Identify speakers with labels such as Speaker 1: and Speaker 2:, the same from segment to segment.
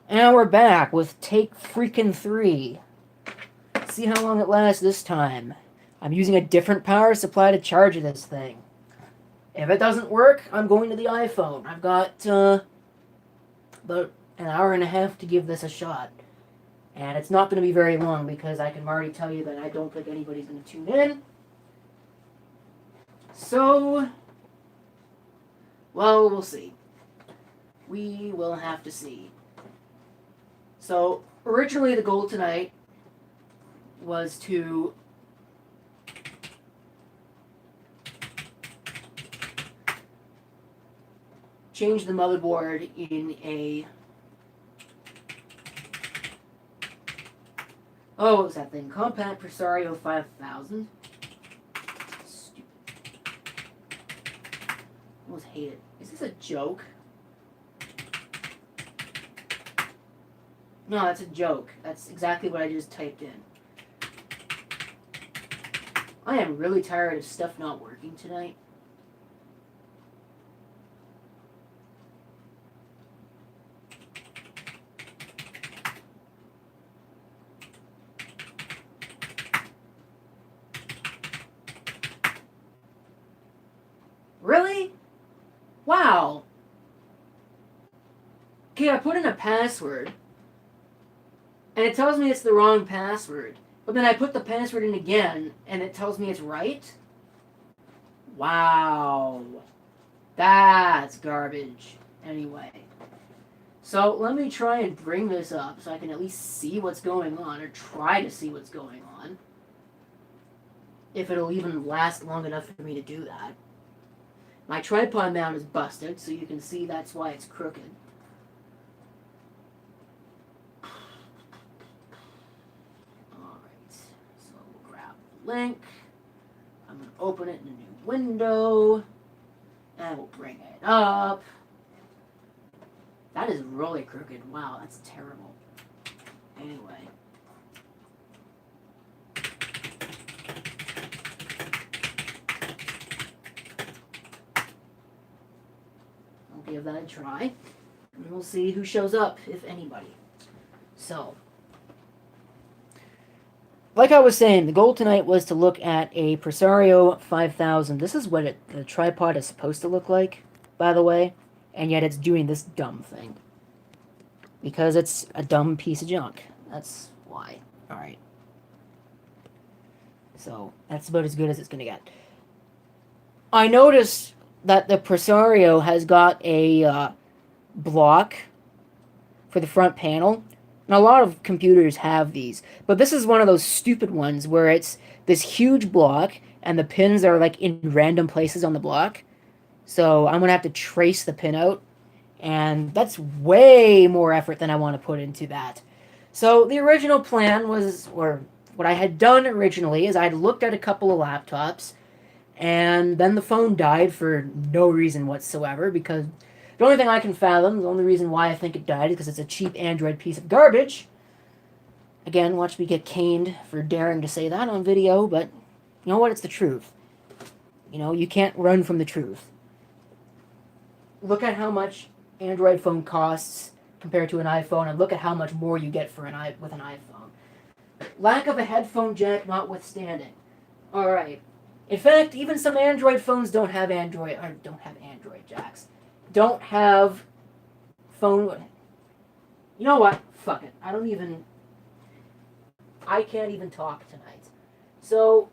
Speaker 1: And we're back with take freaking 3. See how long it lasts this time. I'm using a different power supply to charge this thing. If it doesn't work, I'm going to the iPhone. I've got about an hour and a half to give this a shot. And it's not going to be very long because I can already tell you that I don't think anybody's going to tune in. So, well, we'll see. We will have to see. So, originally the goal tonight was to change the motherboard in a... Oh, what was that thing? Compact Presario 5000. Stupid. I almost hate it. Is this a joke? No, that's a joke. That's exactly what I just typed in. I am really tired of stuff not working tonight. Really? Wow. Okay, I put in a password, and it tells me it's the wrong password. But then I put the password in again, and it tells me it's right? Wow. That's garbage. Anyway. So let me try and bring this up so I can at least see what's going on, or try to see what's going on. If it'll even last long enough for me to do that. My tripod mount is busted, so you can see that's why it's crooked. Alright, so we'll grab the link. I'm going to open it in a new window. And we'll bring it up. That is really crooked. Wow, that's terrible. Anyway. I'll give that a try. And we'll see who shows up, if anybody. So, like I was saying, the goal tonight was to look at a Presario 5000. This is what the tripod is supposed to look like, by the way. And yet it's doing this dumb thing. Because it's a dumb piece of junk. That's why. Alright. So, that's about as good as it's going to get. I noticed that the Presario has got a block for the front panel. And a lot of computers have these. But this is one of those stupid ones where it's this huge block and the pins are like in random places on the block. So I'm going to have to trace the pin out. And that's way more effort than I want to put into that. So the original plan was, or what I had done originally, is I'd looked at a couple of laptops. And then the phone died for no reason whatsoever, because the only thing I can fathom, the only reason why I think it died is because it's a cheap Android piece of garbage. Again, watch me get caned for daring to say that on video, but you know what? It's the truth. You know, you can't run from the truth. Look at how much Android phone costs compared to an iPhone, and look at how much more you get for with an iPhone. Lack of a headphone jack notwithstanding. Alright. In fact, even some Android phones don't have Android jacks. Don't have phone... You know what? Fuck it. I can't even talk tonight. So,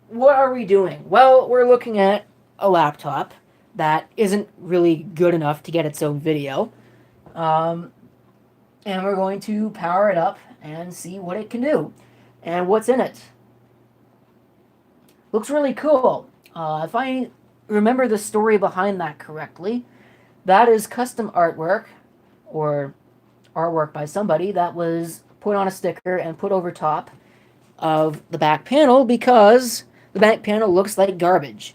Speaker 1: what are we doing? Well, we're looking at a laptop that isn't really good enough to get its own video. And we're going to power it up and see what it can do. And what's in it. Looks really cool. If I remember the story behind that correctly, that is custom artwork, or artwork by somebody that was put on a sticker and put over top of the back panel because the back panel looks like garbage,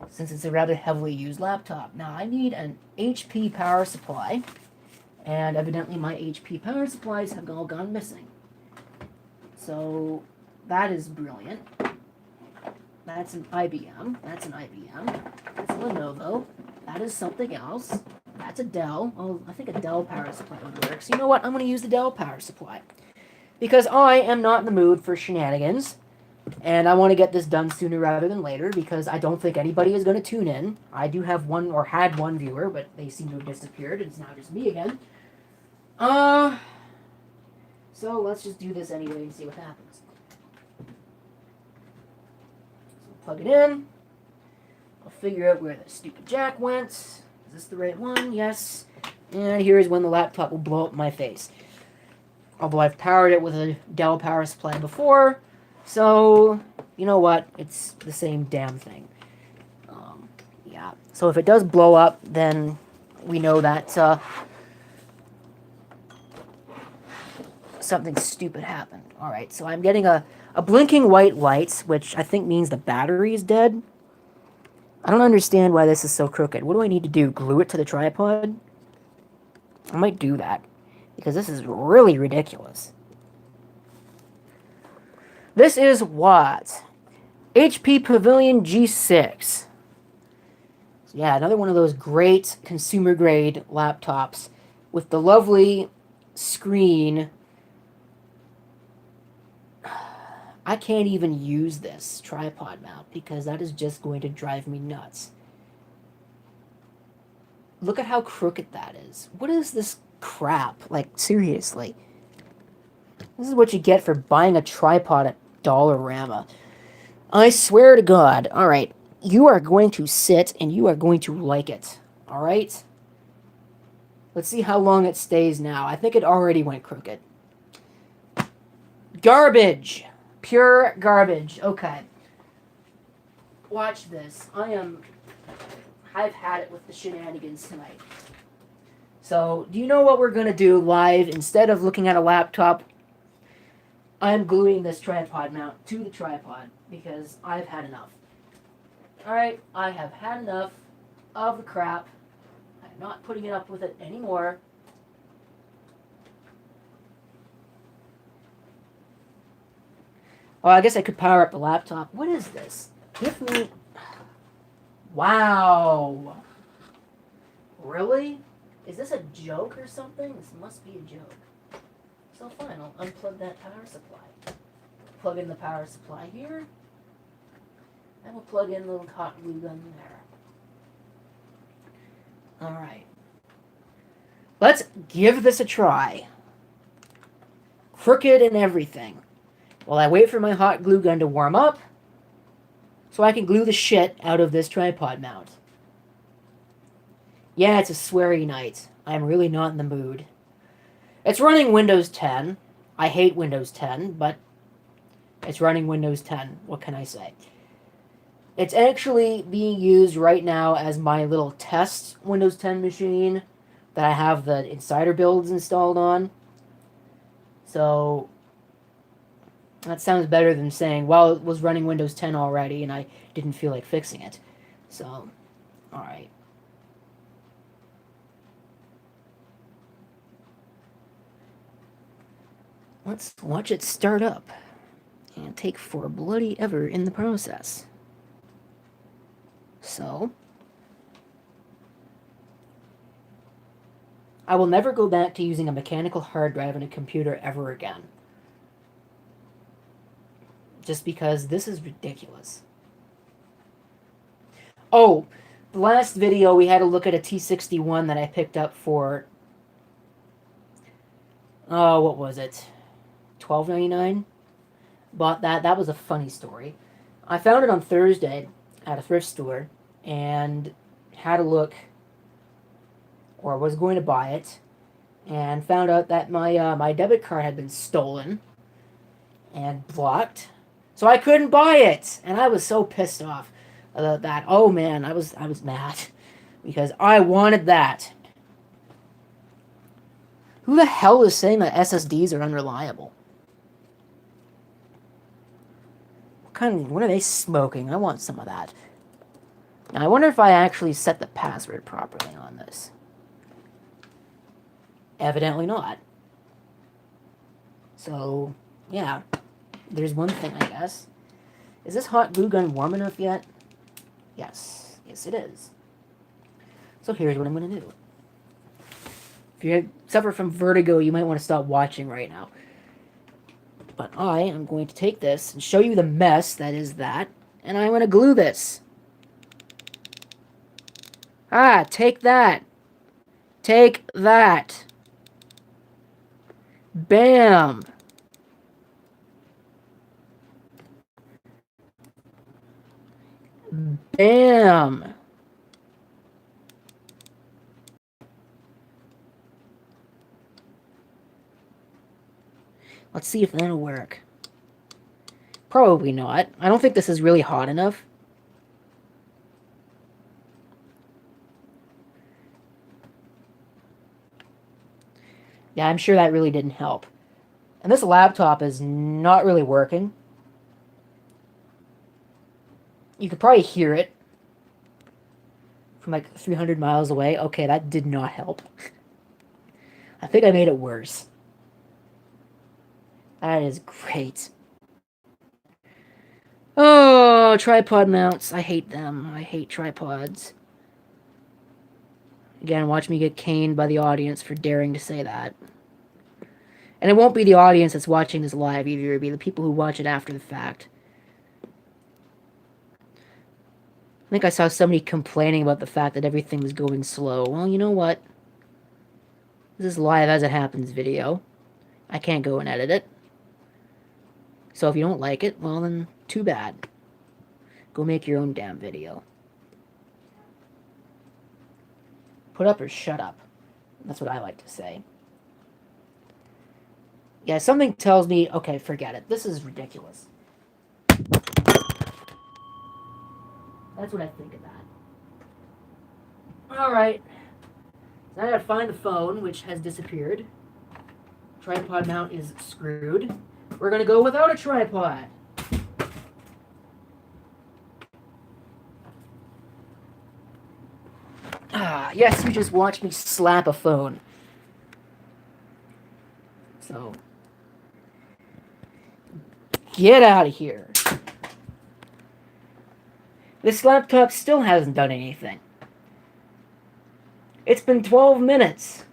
Speaker 1: since it's a rather heavily used laptop. Now, I need an HP power supply, and evidently my HP power supplies have all gone missing. So, that is brilliant. That's an IBM. That's an IBM. That's a Lenovo. That is something else. That's a Dell. Oh, I think a Dell power supply would work. So you know what? I'm going to use the Dell power supply. Because I am not in the mood for shenanigans. And I want to get this done sooner rather than later because I don't think anybody is going to tune in. I do have one, or had one viewer, but they seem to have disappeared. It's now just me again. So let's just do this anyway and see what happens. So plug it in. I'll figure out where the stupid jack went. Is this the right one? Yes. And here's when the laptop will blow up in my face. Although I've powered it with a Dell power supply before. So, you know what? It's the same damn thing. Yeah. So if it does blow up, then we know that something stupid happened. Alright, so I'm getting a blinking white light, which I think means the battery is dead. I don't understand why this is so crooked. What do I need to do? Glue it to the tripod? I might do that, because this is really ridiculous. This is what? HP Pavilion G6. So yeah, another one of those great consumer-grade laptops with the lovely screen. I can't even use this tripod mount because that is just going to drive me nuts. Look at how crooked that is. What is this crap? Like, seriously. This is what you get for buying a tripod at Dollarama. I swear to God. Alright, you are going to sit and you are going to like it. Alright? Let's see how long it stays now. I think it already went crooked. Garbage. Pure garbage. Okay. Watch this. I've had it with the shenanigans tonight. So, do you know what we're going to do live? Instead of looking at a laptop, I'm gluing this tripod mount to the tripod because I've had enough. Alright, I have had enough of the crap. I'm not putting it up with it anymore. Oh, I guess I could power up the laptop. What is this? Give me... Wow. Really? Is this a joke or something? This must be a joke. So fine, I'll unplug that power supply. Plug in the power supply here. And we'll plug in a little hot glue gun there. Alright. Let's give this a try. Crooked and everything. While I wait for my hot glue gun to warm up, so I can glue the shit out of this tripod mount. Yeah, it's a sweary night. I'm really not in the mood. It's running Windows 10. I hate Windows 10, but it's running Windows 10. What can I say? It's actually being used right now as my little test Windows 10 machine that I have the insider builds installed on. So that sounds better than saying, well, it was running Windows 10 already and I didn't feel like fixing it. So, alright. Let's watch it start up and take for bloody ever in the process. So, I will never go back to using a mechanical hard drive in a computer ever again. Just because this is ridiculous. Oh, the last video we had a look at a T61 that I picked up for, oh, what was it? $12.99? Bought that. That was a funny story. I found it on Thursday at a thrift store and had a look, or was going to buy it, and found out that my debit card had been stolen and blocked, so I couldn't buy it, and I was so pissed off about that. Oh man, I was mad because I wanted that. Who the hell is saying that SSDs are unreliable? What are they smoking? I want some of that. Now, I wonder if I actually set the password properly on this. Evidently not. So, yeah. There's one thing, I guess. Is this hot glue gun warm enough yet? Yes. Yes, it is. So here's what I'm going to do. If you suffer from vertigo, you might want to stop watching right now. But I am going to take this and show you the mess that is that, and I'm going to glue this. Ah, take that. Take that. Bam. Bam. Let's see if that'll work. Probably not. I don't think this is really hot enough. Yeah, I'm sure that really didn't help. And this laptop is not really working. You could probably hear it from like 300 miles away. Okay, that did not help. I think I made it worse. That is great. Oh, tripod mounts. I hate them. I hate tripods. Again, watch me get caned by the audience for daring to say that. And it won't be the audience that's watching this live either. It'll be the people who watch it after the fact. I think I saw somebody complaining about the fact that everything was going slow. Well, you know what? This is live as it happens video. I can't go and edit it. So if you don't like it, well then, too bad. Go make your own damn video. Put up or shut up. That's what I like to say. Yeah, something tells me, okay, forget it. This is ridiculous. That's what I think of that. Alright. Now I gotta find the phone, which has disappeared. Tripod mount is screwed. We're gonna go without a tripod. Ah, yes, you just watched me slap a phone. So, get out of here. This laptop still hasn't done anything. It's been 12 minutes.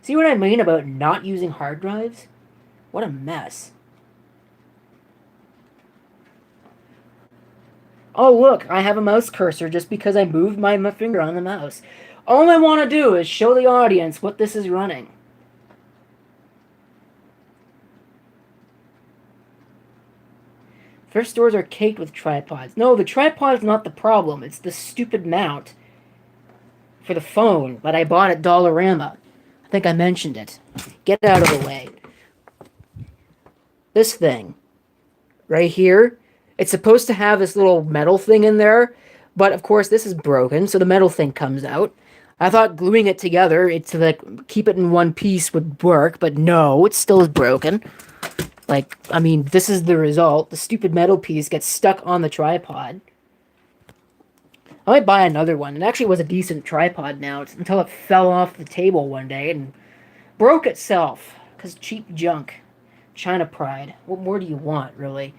Speaker 1: See what I mean about not using hard drives? What a mess. Oh look, I have a mouse cursor just because I moved my finger on the mouse. All I want to do is show the audience what this is running. Thrift stores are caked with tripods. No, the tripod's not the problem. It's the stupid mount for the phone that I bought at Dollarama. I think I mentioned it. Get out of the way. This thing. Right here. It's supposed to have this little metal thing in there. But, of course, this is broken, so the metal thing comes out. I thought gluing it together to like keep it in one piece would work, but no, it still is broken. Like, I mean, this is the result. The stupid metal piece gets stuck on the tripod. I might buy another one. It actually was a decent tripod mount until it fell off the table one day and broke itself. Because cheap junk. China pride. What more do you want, really?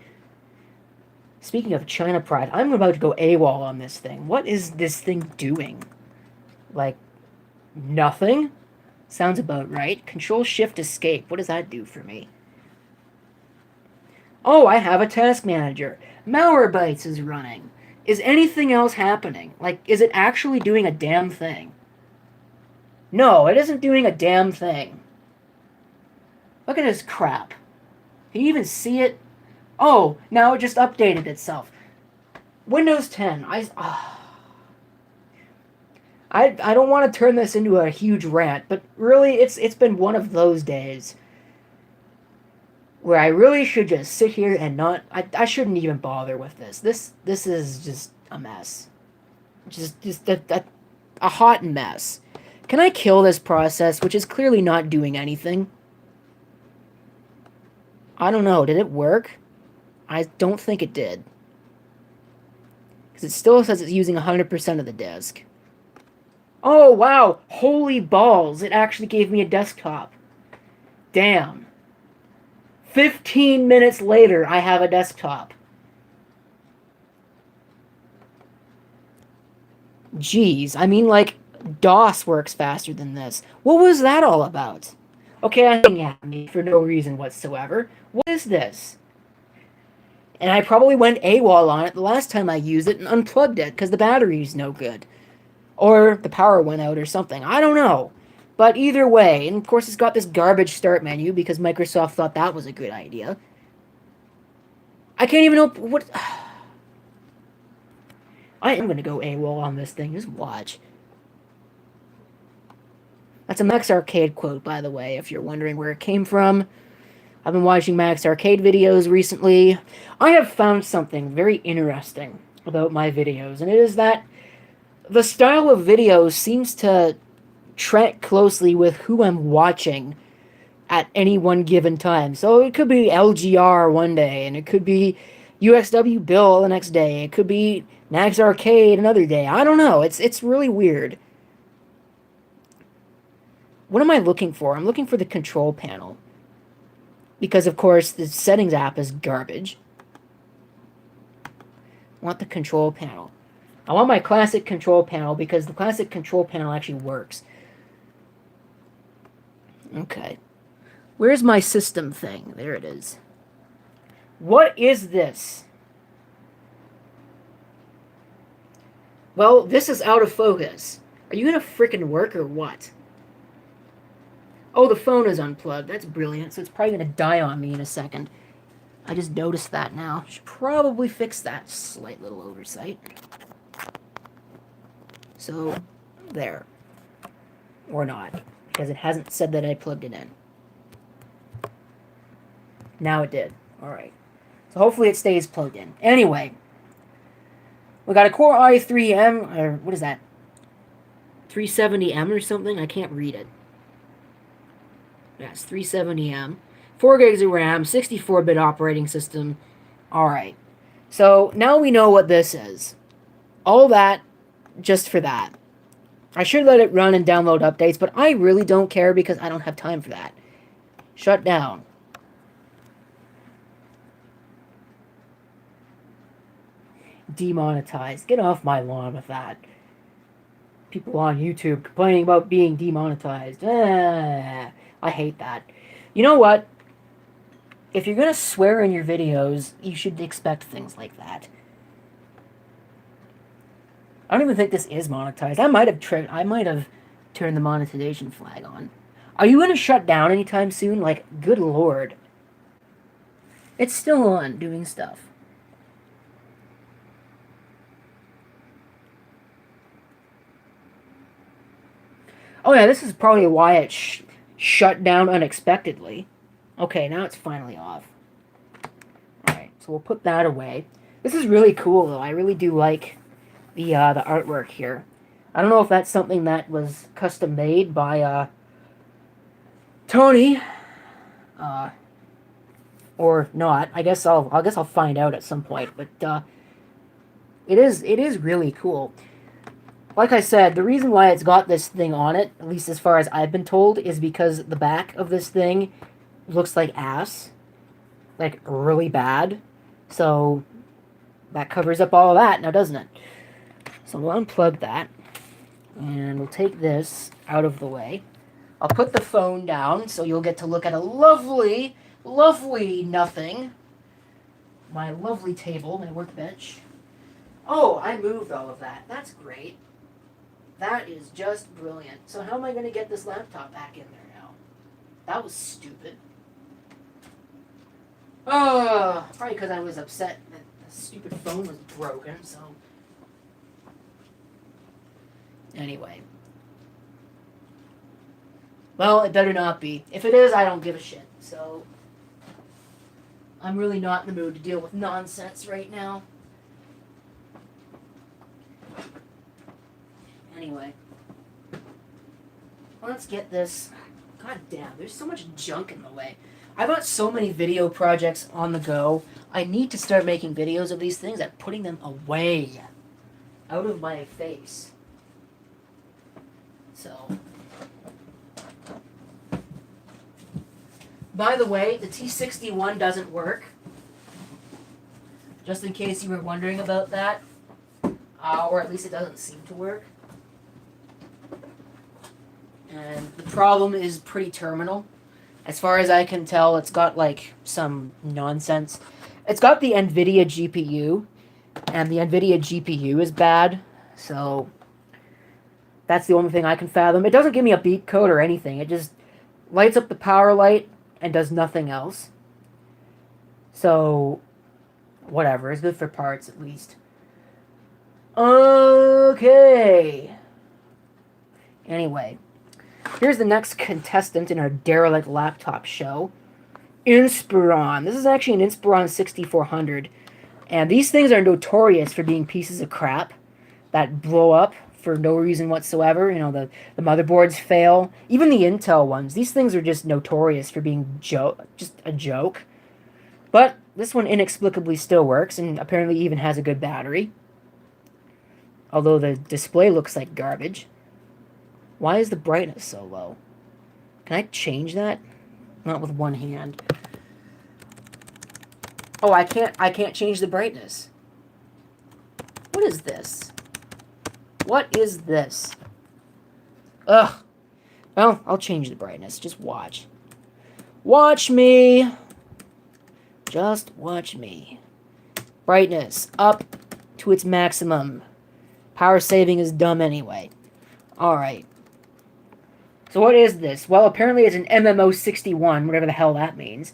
Speaker 1: Speaking of China pride, I'm about to go AWOL on this thing. What is this thing doing? Like, nothing? Sounds about right. Control-Shift-Escape. What does that do for me? Oh, I have a task manager. Malwarebytes is running. Is anything else happening? Like, is it actually doing a damn thing? No, it isn't doing a damn thing. Look at this crap. Can you even see it? Oh, now it just updated itself. Windows 10. I don't want to turn this into a huge rant, but really, it's been one of those days where I really should just sit here and not... I shouldn't even bother with this. This is just a mess. Just a hot mess. Can I kill this process, which is clearly not doing anything? I don't know. Did it work? I don't think it did. Because it still says it's using 100% of the disk. Oh, wow. Holy balls. It actually gave me a desktop. Damn. 15 minutes later, I have a desktop. Jeez. I mean, like, DOS works faster than this. What was that all about? Okay, I'm looking at me for no reason whatsoever. What is this? And I probably went AWOL on it the last time I used it and unplugged it because the battery's no good. Or the power went out or something. I don't know. But either way, and of course it's got this garbage start menu because Microsoft thought that was a good idea. I can't even open what. I am gonna go AWOL on this thing. Just watch. That's a Max Arcade quote, by the way, if you're wondering where it came from. I've been watching Max Arcade videos recently. I have found something very interesting about my videos, and it is that the style of videos seems to track closely with who I'm watching at any one given time. So it could be LGR one day, and it could be UXW Bill the next day. It could be Max Arcade another day. I don't know. It's really weird. What am I looking for? I'm looking for the control panel. Because, of course, the settings app is garbage. I want the control panel. I want my classic control panel because the classic control panel actually works. Okay. Where's my system thing? There it is. What is this? Well, this is out of focus. Are you gonna frickin' work or what? Oh, the phone is unplugged. That's brilliant. So it's probably gonna die on me in a second. I just noticed that now. Should probably fix that slight little oversight. So, there. Or not. Because it hasn't said that I plugged it in. Now it did. Alright. So hopefully it stays plugged in. Anyway. We got a Core i3M, or what is that? 370M or something? I can't read it. Yes, 370M. 4 gigs of RAM, 64-bit operating system. Alright. So now we know what this is. All that just for that. I should let it run and download updates, but I really don't care because I don't have time for that. Shut down. Demonetized. Get off my lawn with that. People on YouTube complaining about being demonetized. I hate that. You know what? If you're gonna swear in your videos, you should expect things like that. I don't even think this is monetized. I might have turned the monetization flag on. Are you gonna shut down anytime soon? Like, good lord. It's still on, doing stuff. Oh yeah, this is probably why it shut down unexpectedly. Okay, now it's finally off. Alright, so we'll put that away. This is really cool, though. I really do like the artwork here. I don't know if that's something that was custom made by Tony, or not. I guess I'll find out at some point. But it is really cool. Like I said, the reason why it's got this thing on it, at least as far as I've been told, is because the back of this thing looks like ass. Like, really bad. So, that covers up all of that now, doesn't it? So we'll unplug that. And we'll take this out of the way. I'll put the phone down so you'll get to look at a lovely, lovely nothing. My lovely table, my workbench. Oh, I moved all of that. That's great. That is just brilliant. So how am I going to get this laptop back in there now? That was stupid. Probably because I was upset that the stupid phone was broken, so... Anyway. Well, it better not be. If it is, I don't give a shit, so... I'm really not in the mood to deal with nonsense right now. Anyway. Let's get this... God damn, there's so much junk in the way. I've got so many video projects on the go. I need to start making videos of these things and putting them away. Out of my face. So... By the way, the T61 doesn't work. Just in case you were wondering about that. Or at least it doesn't seem to work. And the problem is pretty terminal. As far as I can tell, it's got like some nonsense. It's got the NVIDIA GPU, and the NVIDIA GPU is bad. So that's the only thing I can fathom. It doesn't give me a beat code or anything. It just lights up the power light and does nothing else. So whatever. It's good for parts at least. Okay. Anyway, here's the next contestant in our derelict laptop show. Inspiron. This is actually an Inspiron 6400. And these things are notorious for being pieces of crap that blow up for no reason whatsoever. You know, the motherboards fail. Even the Intel ones. These things are just notorious for being just a joke. But this one inexplicably still works and apparently even has a good battery. Although the display looks like garbage. Why is the brightness so low? Can I change that? Not with one hand. Oh, I can't change the brightness. What is this? What is this? Ugh. Well, I'll change the brightness. Just watch. Watch me. Just watch me. Brightness up to its maximum. Power saving is dumb anyway. Alright. So what is this? Well, apparently it's an MMO61, whatever the hell that means.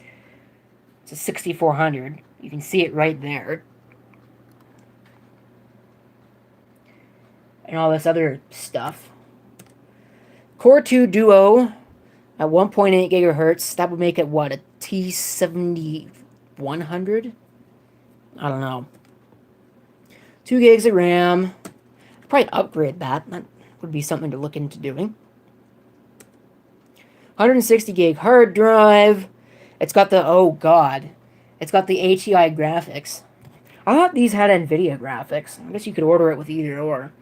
Speaker 1: It's a 6400. You can see it right there. And all this other stuff. Core 2 Duo at 1.8 gigahertz. That would make it, what, a T7100? I don't know. 2 gigs of RAM. I'd probably upgrade that. That would be something to look into doing. 160 gig hard drive. It's got the, oh god, it's got the HEI graphics. I thought these had NVIDIA graphics. I guess you could order it with either or.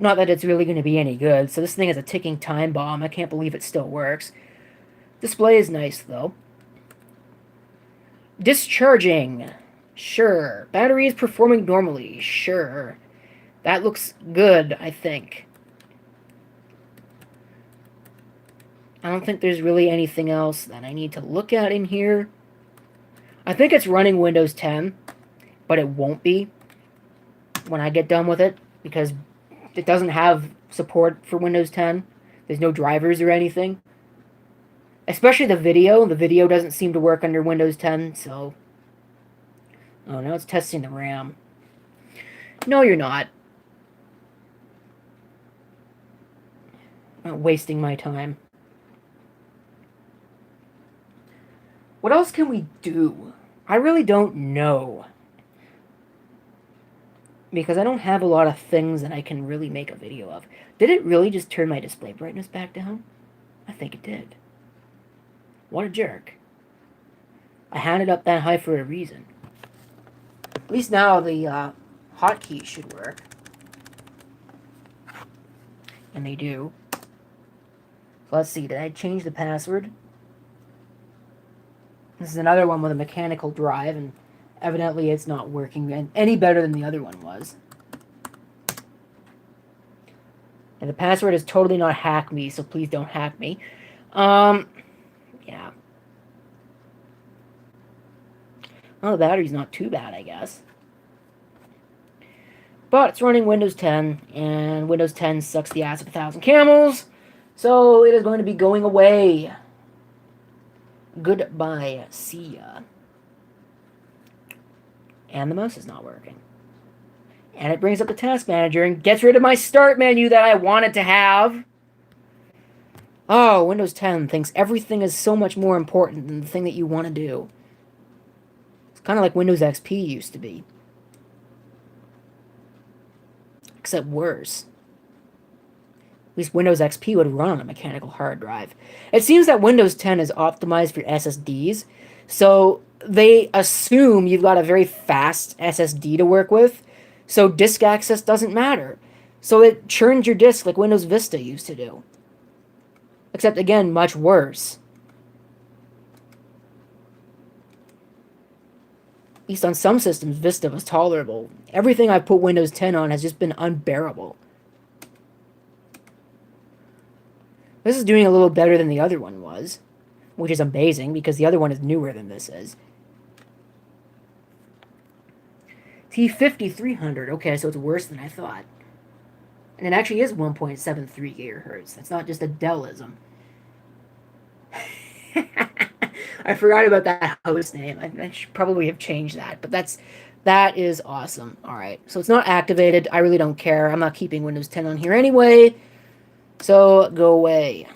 Speaker 1: Not that it's really going to be any good, so this thing is a ticking time bomb. I can't believe it still works. Display is nice, though. Discharging. Sure. Battery is performing normally. Sure. That looks good, I think. I don't think there's really anything else that I need to look at in here. I think it's running Windows 10, but it won't be when I get done with it, because it doesn't have support for Windows 10. There's no drivers or anything. Especially the video. The video doesn't seem to work under Windows 10, so... Oh, now it's testing the RAM. No, you're not. I'm not wasting my time. What else can we do? I really don't know. Because I don't have a lot of things that I can really make a video of. Did it really just turn my display brightness back down? I think it did. What a jerk. I had it up that high for a reason. At least now the hotkeys should work. And they do. So let's see, did I change the password? This is another one with a mechanical drive, and evidently it's not working any better than the other one was. And the password is totally not hack me, so please don't hack me. Yeah. Well, the battery's not too bad, I guess. But it's running Windows 10, and Windows 10 sucks the ass of 1,000 camels, so it is going to be going away. Goodbye. See ya. And the mouse is not working. And it brings up the task manager and gets rid of my start menu that I wanted to have. Oh, Windows 10 thinks everything is so much more important than the thing that you want to do. It's kind of like Windows XP used to be. Except worse. At least Windows XP would run on a mechanical hard drive. It seems that Windows 10 is optimized for SSDs, so they assume you've got a very fast SSD to work with, so disk access doesn't matter. So it churns your disk like Windows Vista used to do. Except, again, much worse. At least on some systems, Vista was tolerable. Everything I've put Windows 10 on has just been unbearable. This is doing a little better than the other one was, which is amazing because the other one is newer than this is. T5300. Okay, so it's worse than I thought. And it actually is 1.73 gigahertz. That's not just a Dellism. I forgot about that host name. I should probably have changed that, but that is awesome. All right, so it's not activated. I really don't care. I'm not keeping Windows 10 on here anyway. So go away.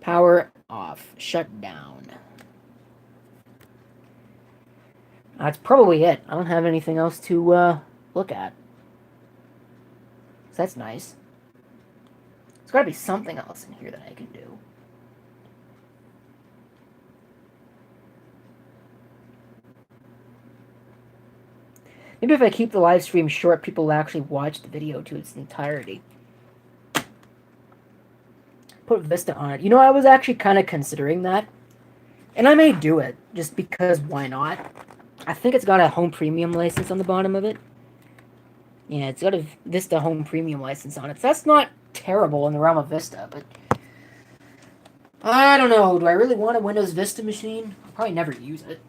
Speaker 1: Power off. Shut down. That's probably it. I don't have anything else to look at. So that's nice. There's got to be something else in here that I can do. Maybe if I keep the live stream short, people will actually watch the video to its entirety. Put Vista on it. You know, I was actually kind of considering that. And I may do it, just because why not? I think it's got a home premium license on the bottom of it. Yeah, it's got a Vista home premium license on it. So that's not terrible in the realm of Vista, but I don't know. Do I really want a Windows Vista machine? I'll probably never use it.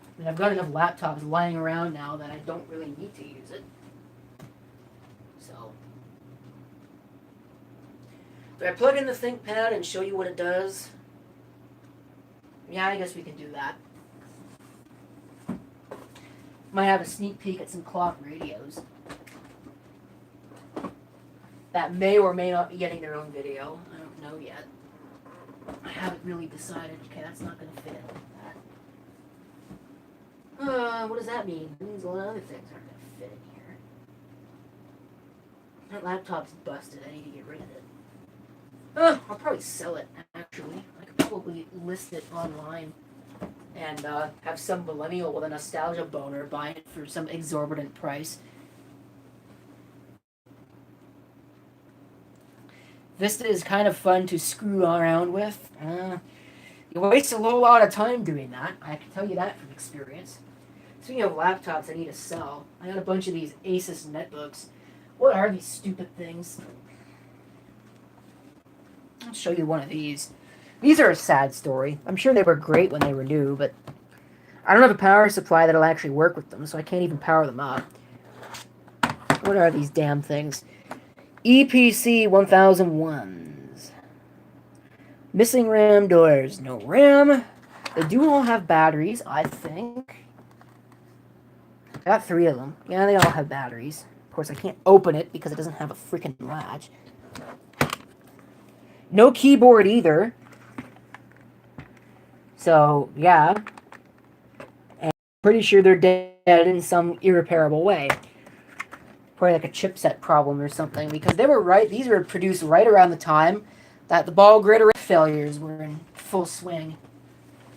Speaker 1: I mean, I've got enough laptops lying around now that I don't really need to use it. So, do I plug in the ThinkPad and show you what it does? Yeah, I guess we can do that. Might have a sneak peek at some clock radios that may or may not be getting their own video. I don't know yet. I haven't really decided. Okay, that's not going to fit in that. What does that mean? It means a lot of other things aren't going to fit in here. That laptop's busted. I need to get rid of it. I'll probably sell it, actually. I could probably list it online and have some millennial with a nostalgia boner buy it for some exorbitant price. Vista is kind of fun to screw around with. You waste a lot of time doing that. I can tell you that from experience. Speaking of laptops I need to sell, I got a bunch of these Asus netbooks. What are these stupid things? I'll show you one of these. These are a sad story. I'm sure they were great when they were new, but I don't have a power supply that'll actually work with them, so I can't even power them up. What are these damn things? EPC 1001s. Missing RAM doors. No RAM. They do all have batteries, I think. I got 3 of them. Yeah, they all have batteries. Of course, I can't open it because it doesn't have a freaking latch. No keyboard either. So, yeah. And I'm pretty sure they're dead in some irreparable way. Probably like a chipset problem or something. Because they were right. These were produced right around the time that the ball grid array failures were in full swing.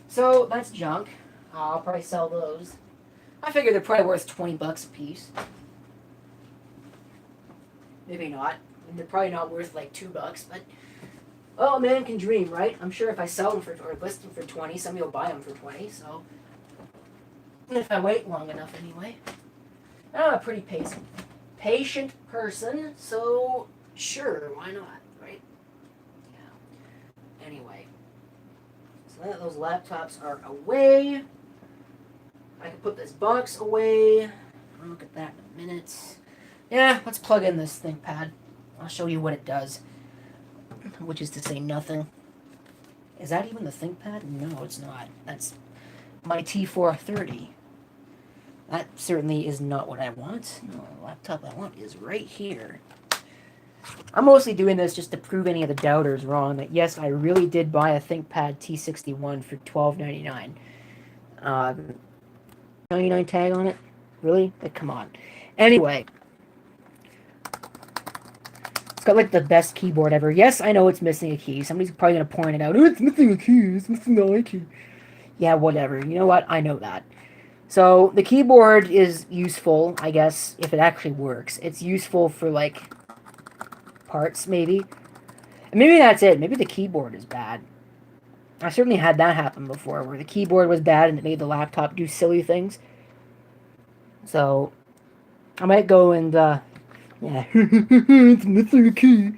Speaker 1: So, that's junk. I'll probably sell those. I figure they're probably worth 20 bucks a piece. Maybe not. They're probably not worth like $2, but well, a man can dream, right? I'm sure if I sell them for or list them for 20, somebody will buy them for 20. So, if I wait long enough, anyway. I'm a pretty patient person, so sure, why not, right? Yeah. Anyway, so now those laptops are away. I can put this box away. I'll look at that in a minute. Yeah, let's plug in this ThinkPad. I'll show you what it does. Which is to say nothing. Is that even the ThinkPad? No, it's not. That's my T430. That certainly is not what I want. No, the laptop I want is right here. I'm mostly doing this just to prove any of the doubters wrong. That yes, I really did buy a ThinkPad T61 for $12.99. 99 tag on it? Really? Like, come on. Anyway. It's got like the best keyboard ever. Yes, I know it's missing a key. Somebody's probably going to point it out. Oh, it's missing a key. It's missing the I key. Yeah, whatever. You know what? I know that. So, the keyboard is useful, I guess, if it actually works. It's useful for, like, parts, maybe. And maybe that's it. Maybe the keyboard is bad. I certainly had that happen before, where the keyboard was bad and it made the laptop do silly things. So, I might go and, yeah, it's missing a key.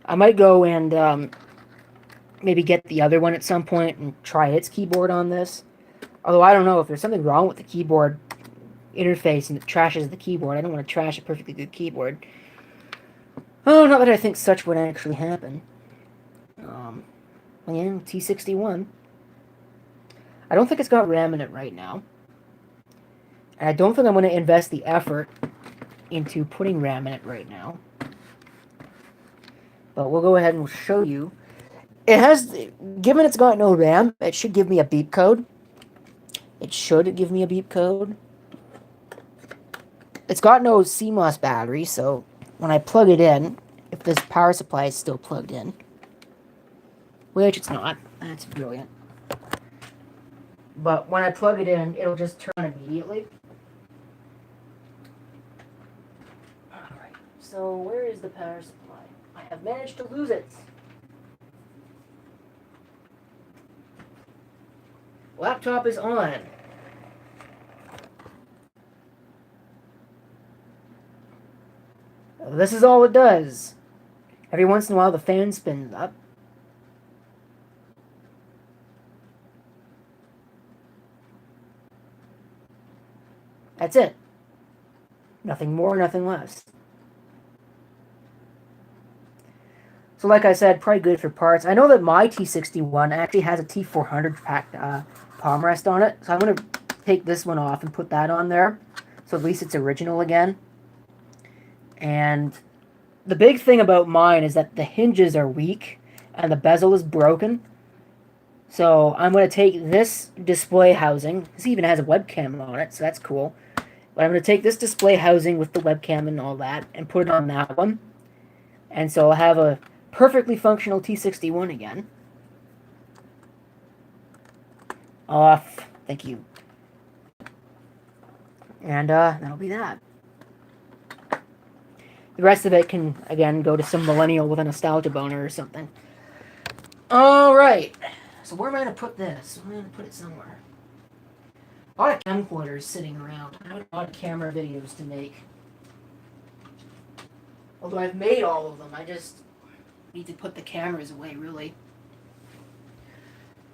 Speaker 1: I might go and, maybe get the other one at some point and try its keyboard on this. Although I don't know if there's something wrong with the keyboard interface and it trashes the keyboard. I don't want to trash a perfectly good keyboard. Oh, not that I think such would actually happen. Yeah, T61. I don't think it's got RAM in it right now. And I don't think I'm going to invest the effort into putting RAM in it right now. But we'll go ahead and show you. It has, given it's got no RAM, it should give me a beep code. It should give me a beep code. It's got no CMOS battery, so when I plug it in, if this power supply is still plugged in, which it's not, that's brilliant. But when I plug it in, it'll just turn immediately. Alright, so where is the power supply? I have managed to lose it. Laptop is on. This is all it does. Every once in a while the fan spins up. That's it. Nothing more, nothing less. So like I said, probably good for parts. I know that my T61 actually has a T400 palm rest on it. So I'm going to take this one off and put that on there. So at least it's original again. And the big thing about mine is that the hinges are weak and the bezel is broken. So I'm going to take this display housing. This even has a webcam on it, so that's cool. But I'm going to take this display housing with the webcam and all that and put it on that one. And so I'll have a perfectly functional T61 again. Off. Thank you. And that'll be that. The rest of it can, again, go to some millennial with a nostalgia boner or something. Alright. So where am I going to put this? I'm going to put it somewhere. A lot of camcorders sitting around. I have a lot of camera videos to make. Although I've made all of them, I just need to put the cameras away, really.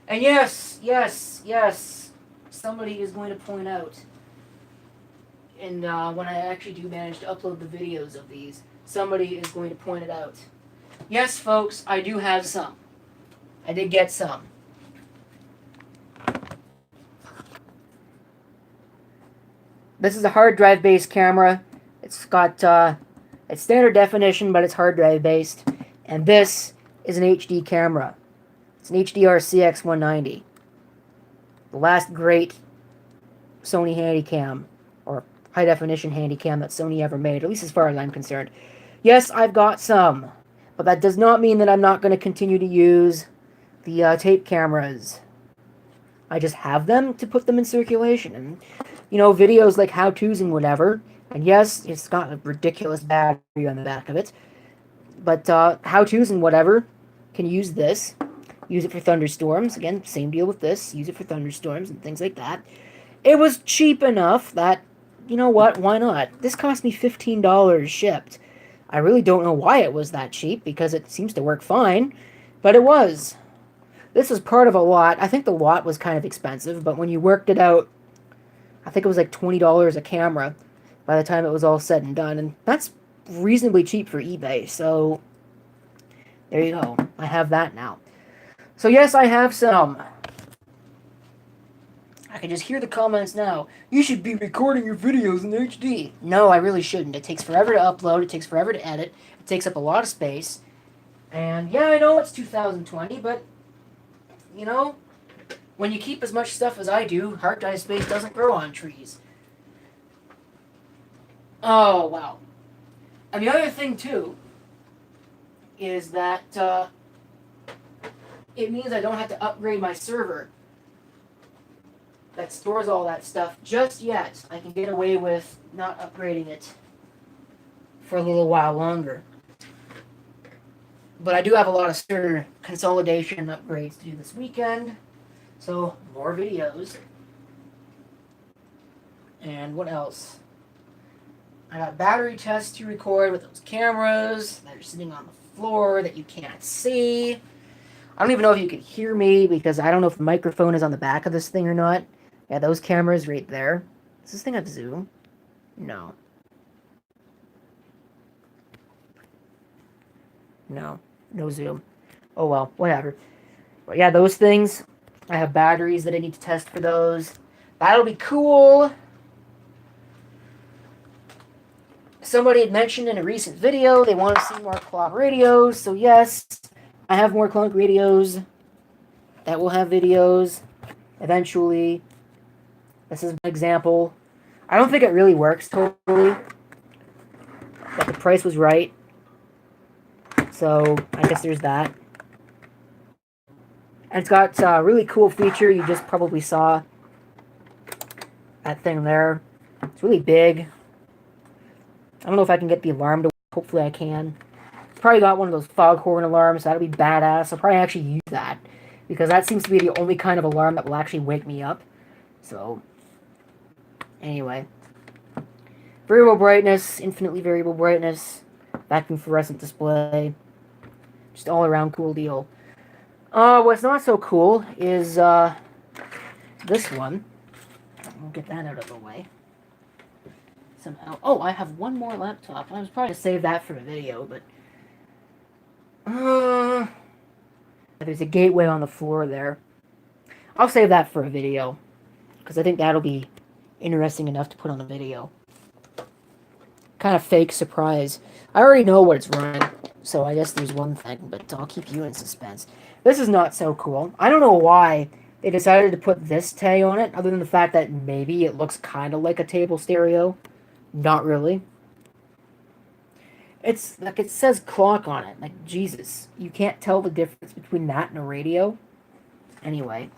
Speaker 1: And yes, somebody is going to point out, and when I actually do manage to upload the videos of these, somebody is going to point it out. Yes, folks, I do have some. I did get some. This is a hard drive based camera. It's got it's standard definition, but it's hard drive based. And this is an HD camera. It's an HDR CX190. The last great Sony Handycam, or high definition Handycam that Sony ever made, at least as far as I'm concerned. Yes, I've got some, but that does not mean that I'm not going to continue to use the tape cameras. I just have them to put them in circulation. And, you know, videos like how-tos and whatever. And yes, it's got a ridiculous battery on the back of it. But how-tos and whatever can use this. Use it for thunderstorms. Again, same deal with this. Use it for thunderstorms and things like that. It was cheap enough that, you know what, why not? This cost me $15 shipped. I really don't know why it was that cheap, because it seems to work fine. But it was. This was part of a lot. I think the lot was kind of expensive, but when you worked it out, I think it was like $20 a camera by the time it was all said and done. And that's reasonably cheap for eBay, so there you go. I have that now. So yes, I have some. I can just hear the comments now. You should be recording your videos in HD. No, I really shouldn't. It takes forever to upload. It takes forever to edit. It takes up a lot of space. And yeah, I know it's 2020, but, you know, when you keep as much stuff as I do, hard drive space doesn't grow on trees. Oh, wow. And the other thing, too, is that it means I don't have to upgrade my server that stores all that stuff just yet. I can get away with not upgrading it for a little while longer. But I do have a lot of server consolidation upgrades to do this weekend. So, more videos. And what else? I got battery tests to record with those cameras that are sitting on the floor that you can't see. I don't even know if you can hear me because I don't know if the microphone is on the back of this thing or not. Yeah, those cameras right there. Does this thing have zoom? No. No. No zoom. Oh well, whatever. But yeah, those things. I have batteries that I need to test for those. That'll be cool. Somebody had mentioned in a recent video they want to see more clock radios, so yes, I have more clock radios that will have videos eventually. This is an example. I don't think it really works totally, but the price was right, so I guess there's that. And it's got a really cool feature. You just probably saw that thing there. It's really big. I don't know if I can get the alarm to work. Hopefully I can. It's probably got one of those foghorn alarms, so that'll be badass. I'll probably actually use that, because that seems to be the only kind of alarm that will actually wake me up. So, anyway. Variable brightness, infinitely variable brightness, vacuum fluorescent display. Just all around cool deal. What's not so cool is this one. I'll get that out of the way. Somehow. Oh, I have one more laptop. I was probably going to save that for a video, but... there's a gateway on the floor there. I'll save that for a video, because I think that'll be interesting enough to put on a video. Kind of fake surprise. I already know what it's running, so I guess there's one thing, but I'll keep you in suspense. This is not so cool. I don't know why they decided to put this tag on it, other than the fact that maybe it looks kind of like a table stereo. Not really. It's like it says clock on it. Like, Jesus. You can't tell the difference between that and a radio. Anyway.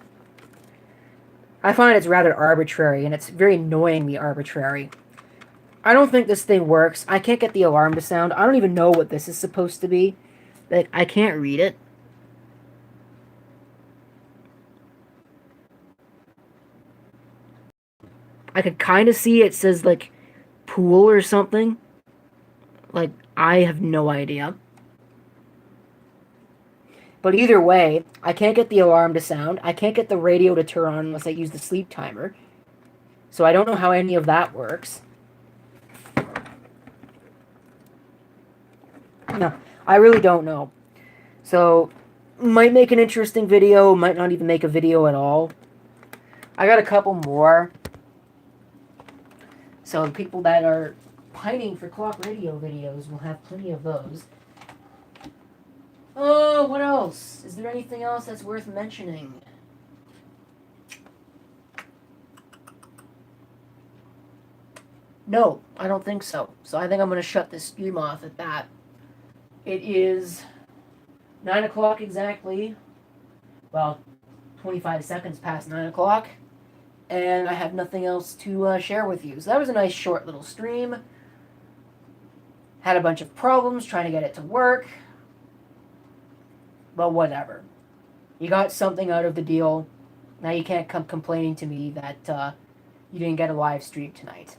Speaker 1: I find it's rather arbitrary, and it's very annoyingly arbitrary. I don't think this thing works. I can't get the alarm to sound. I don't even know what this is supposed to be. Like, I can't read it. I could kind of see it says, like, pool or something. Like, I have no idea. But either way, I can't get the alarm to sound. I can't get the radio to turn on unless I use the sleep timer. So I don't know how any of that works. No, I really don't know. So, might make an interesting video, might not even make a video at all. I got a couple more. So, people that are pining for clock radio videos will have plenty of those. Oh, what else? Is there anything else that's worth mentioning? No, I don't think so. So I think I'm going to shut this stream off at that. It is 9 o'clock exactly. Well, 25 seconds past 9 o'clock. And I have nothing else to share with you. So that was a nice short little stream. Had a bunch of problems trying to get it to work. But whatever. You got something out of the deal. Now you can't come complaining to me that you didn't get a live stream tonight.